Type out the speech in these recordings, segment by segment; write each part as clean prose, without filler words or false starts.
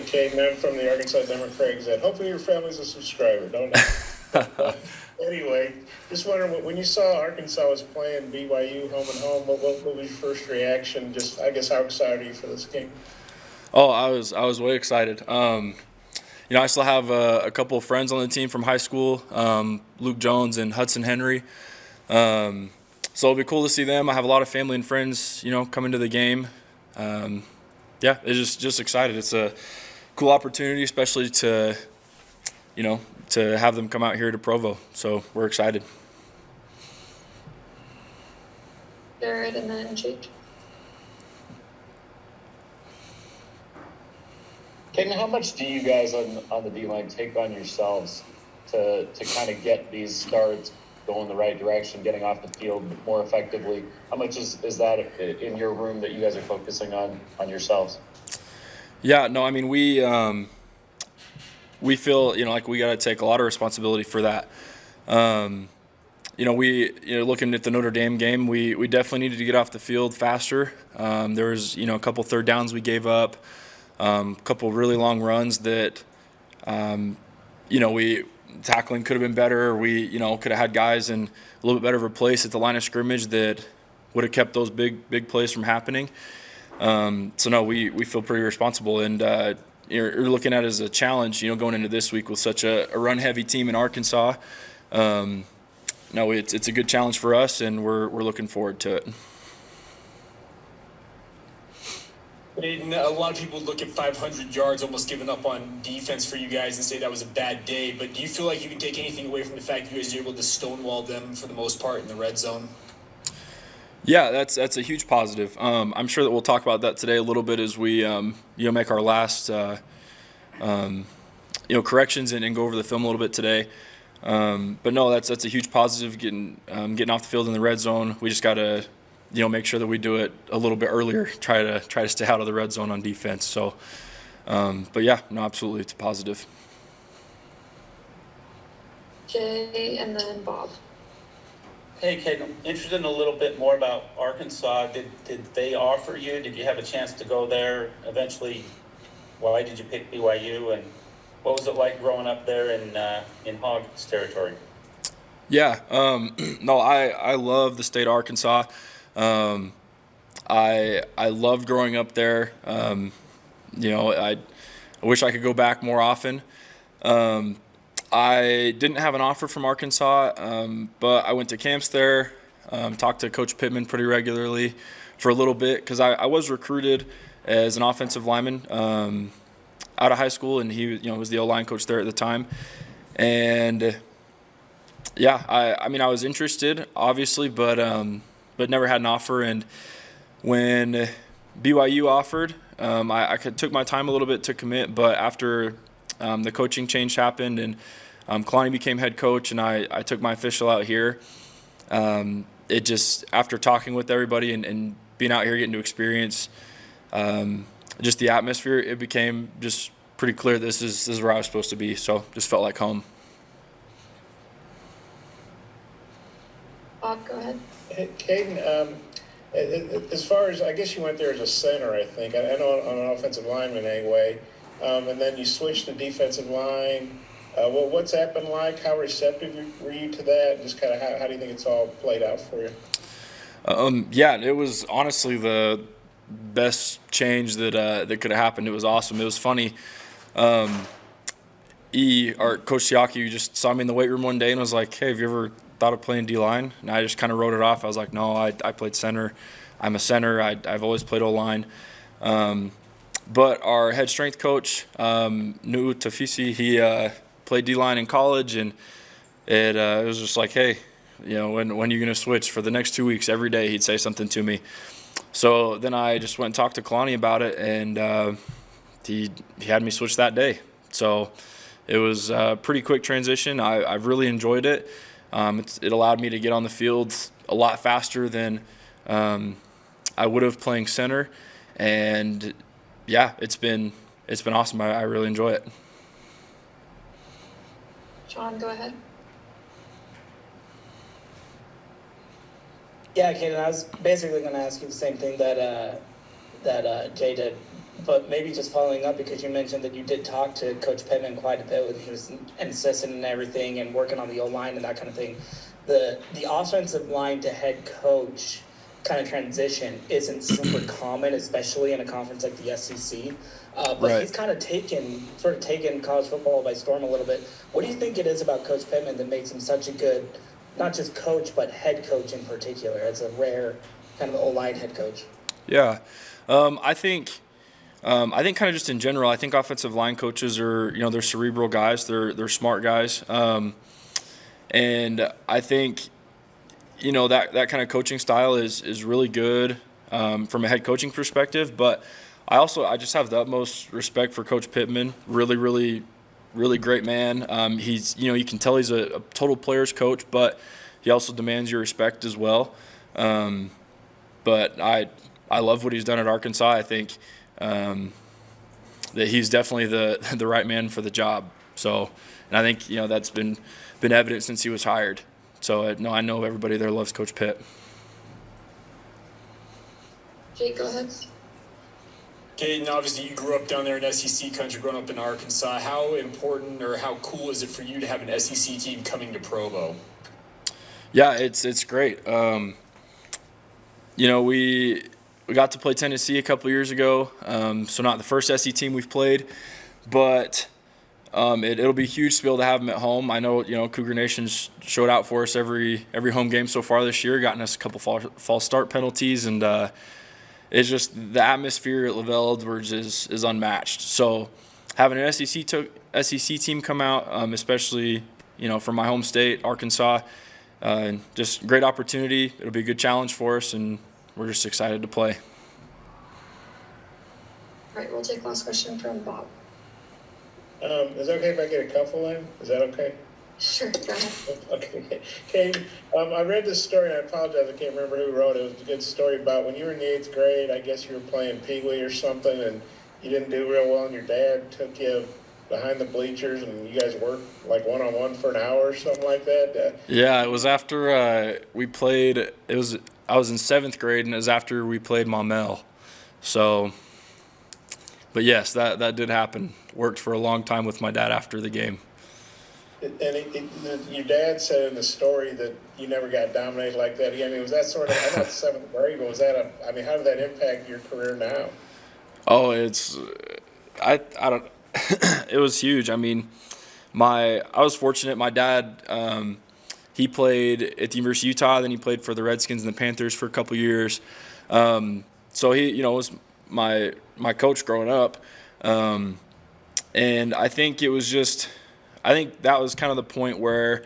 Caden. I'm from the Arkansas Democrats. Hopefully your family's a subscriber, don't I? Anyway, just wondering, when you saw Arkansas was playing BYU home and home, what was your first reaction? Just, I guess, how excited are you for this game? Oh, I was way excited. I still have a couple of friends on the team from high school, Luke Jones and Hudson Henry. So it'll be cool to see them. I have a lot of family and friends, coming to the game. It's just excited. It's a cool opportunity, especially to have them come out here to Provo. So we're excited. Jared and then Jake. Caden, how much do you guys on the D-line take on yourselves to kind of get these starts going the right direction, getting off the field more effectively? How much is that in your room that you guys are focusing on yourselves? Yeah, no, I mean, we feel, like we got to take a lot of responsibility for that. Looking at the Notre Dame game, we definitely needed to get off the field faster. There was, a couple third downs we gave up, a couple really long runs that, tackling could have been better. We, could have had guys in a little bit better of a place at the line of scrimmage that would have kept those big plays from happening. We feel pretty responsible, and you're looking at it as a challenge, going into this week with such a run-heavy team in Arkansas. It's a good challenge for us, and we're looking forward to it. A lot of people look at 500 yards, almost giving up on defense for you guys, and say that was a bad day. But do you feel like you can take anything away from the fact you guys are able to stonewall them for the most part in the red zone? Yeah, that's a huge positive. I'm sure that we'll talk about that today a little bit as we make our last corrections and go over the film a little bit today. But no, that's a huge positive getting off the field in the red zone. We just got to make sure that we do it a little bit earlier. Try to stay out of the red zone on defense. So, absolutely, it's a positive. Jay and then Bob. Hey, Kate, I'm interested in a little bit more about Arkansas. Did they offer you? Did you have a chance to go there eventually? Why did you pick BYU, and what was it like growing up there in Hogs territory? Yeah, I love the state of Arkansas. I loved growing up there. I wish I could go back more often. I didn't have an offer from Arkansas, but I went to camps there, talked to Coach Pittman pretty regularly for a little bit because I was recruited as an offensive lineman out of high school, and he was the O-line coach there at the time. And I was interested, obviously, but never had an offer. And when BYU offered, I took my time a little bit to commit, but after the coaching change happened and Kalani became head coach and I took my official out here, it just, after talking with everybody and being out here getting to experience just the atmosphere, it became just pretty clear this is where I was supposed to be. So just felt like home. Bob, go ahead. Hey, Caden, as far as, I guess you went there as a center, I think. I know on an offensive lineman anyway. And then you switched to defensive line. What's that been like? How receptive were you to that? Just kind of how do you think it's all played out for you? It was honestly the best change that could have happened. It was awesome. It was funny. Our Coach Siaki just saw me in the weight room one day and was like, "Hey, have you ever thought of playing D-line?" And I just kind of wrote it off. I was like, "No, I played center. I'm a center. I've always played O-line." But our head strength coach, Nuu Tafisi, he played D-line in college, and it was just like, "Hey, when are you going to switch?" For the next 2 weeks, every day he'd say something to me. So then I just went and talked to Kalani about it, and he had me switch that day. So it was a pretty quick transition. I've really enjoyed it. It allowed me to get on the field a lot faster than I would have playing center, and it's been awesome. I really enjoy it. Sean, go ahead. Yeah, Caden, I was basically going to ask you the same thing that Jay did. But maybe just following up, because you mentioned that you did talk to Coach Pittman quite a bit when he was an assistant and everything, and working on the O-line and that kind of thing. The offensive line to head coach kind of transition isn't super common, especially in a conference like the SEC. But Right. he's kind of taken college football by storm a little bit. What do you think it is about Coach Pittman that makes him such a good, not just coach, but head coach in particular, as a rare kind of O-line head coach? Yeah. I think kind of just in general, I think offensive line coaches are, they're cerebral guys. They're smart guys. And I think, that kind of coaching style is really good from a head coaching perspective. But I just have the utmost respect for Coach Pittman. Really, really, really great man. He's, you can tell he's a total player's coach, but he also demands your respect as well. But I love what he's done at Arkansas. I think that he's definitely the right man for the job. So, and I think that's been evident since he was hired. So I know everybody there loves Coach Pitt. Jake, go ahead. Caden, obviously you grew up down there in SEC country, growing up in Arkansas. How important or how cool is it for you to have an SEC team coming to Provo? Yeah, it's great. We got to play Tennessee a couple years ago, so not the first SEC team we've played, but it'll be huge to be able to have them at home. I know Cougar Nation's showed out for us every home game so far this year, gotten us a couple false start penalties, and it's just the atmosphere at LaVell Edwards is unmatched. So having an SEC team come out, especially from my home state, Arkansas, just great opportunity. It'll be a good challenge for us, and we're just excited to play. All right, we'll take last question from Bob. Is it okay if I get a couple in? Is that okay? Sure, go ahead. Okay. Kate, I read this story, and I apologize, I can't remember who wrote it. It was a good story about when you were in the 8th grade, I guess you were playing Pee Wee or something, and you didn't do real well, and your dad took you behind the bleachers, and you guys worked like one-on-one for an hour or something like that? Yeah, it was after we played. I was in 7th grade, and it was after we played Maumelle. So, but yes, that did happen. Worked for a long time with my dad after the game. And your dad said in the story that you never got dominated like that again. I mean, was that sort of, I know it's 7th grade, but was that how did that impact your career now? Oh, I don't, it was huge. I mean, I was fortunate. My dad, he played at the University of Utah, then he played for the Redskins and the Panthers for a couple years. So he, was my coach growing up. And I think that was kind of the point where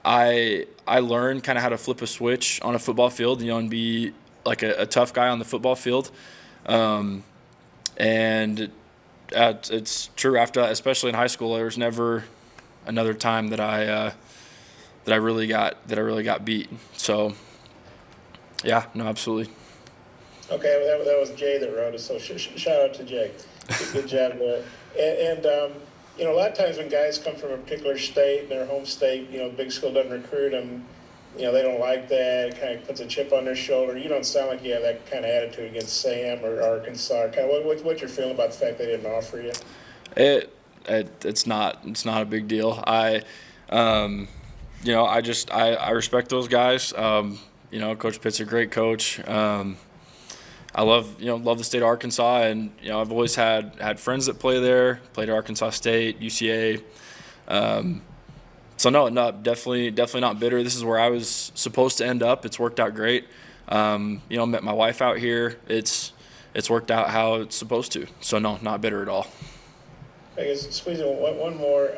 I learned kind of how to flip a switch on a football field, and be like a tough guy on the football field. And it's true after that, especially in high school, there was never another time that I really got beat. So yeah, no, absolutely. Okay, that was Jay that wrote it. So shout out to Jay. Good job there. And a lot of times when guys come from a particular state, their home state, big school doesn't recruit them, they don't like that. It kind of puts a chip on their shoulder. You don't sound like you have that kind of attitude against Sam or Arkansas. Kind of what's your feeling about the fact they didn't offer you? It's not a big deal. I respect those guys. Coach Pitt's a great coach. I love the state of Arkansas, and I've always had friends that play there, played at Arkansas State, UCA. So no, definitely not bitter. This is where I was supposed to end up. It's worked out great. Met my wife out here. It's worked out how it's supposed to. So no, not bitter at all. I guess squeeze in one more.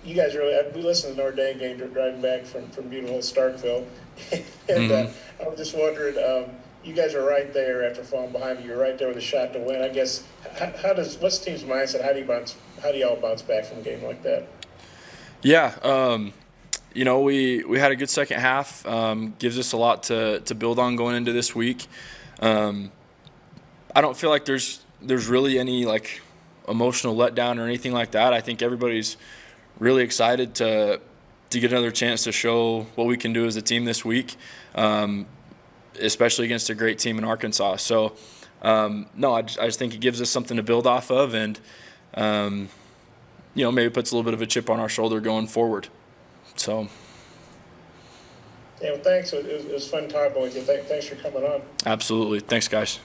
You guys we listened to Notre Dame game driving back from beautiful Starkville, and I was just wondering. You guys are right there after falling behind, but you're right there with a shot to win. I guess what's the team's mindset? How do y'all bounce back from a game like that? Yeah, we had a good second half. Gives us a lot to build on going into this week. I don't feel like there's really any like emotional letdown or anything like that. I think everybody's really excited to get another chance to show what we can do as a team this week. Especially against a great team in Arkansas. So, no, I just think it gives us something to build off of, and maybe puts a little bit of a chip on our shoulder going forward. So. Yeah, well, thanks. It was fun talking with you. Thanks for coming on. Absolutely. Thanks, guys.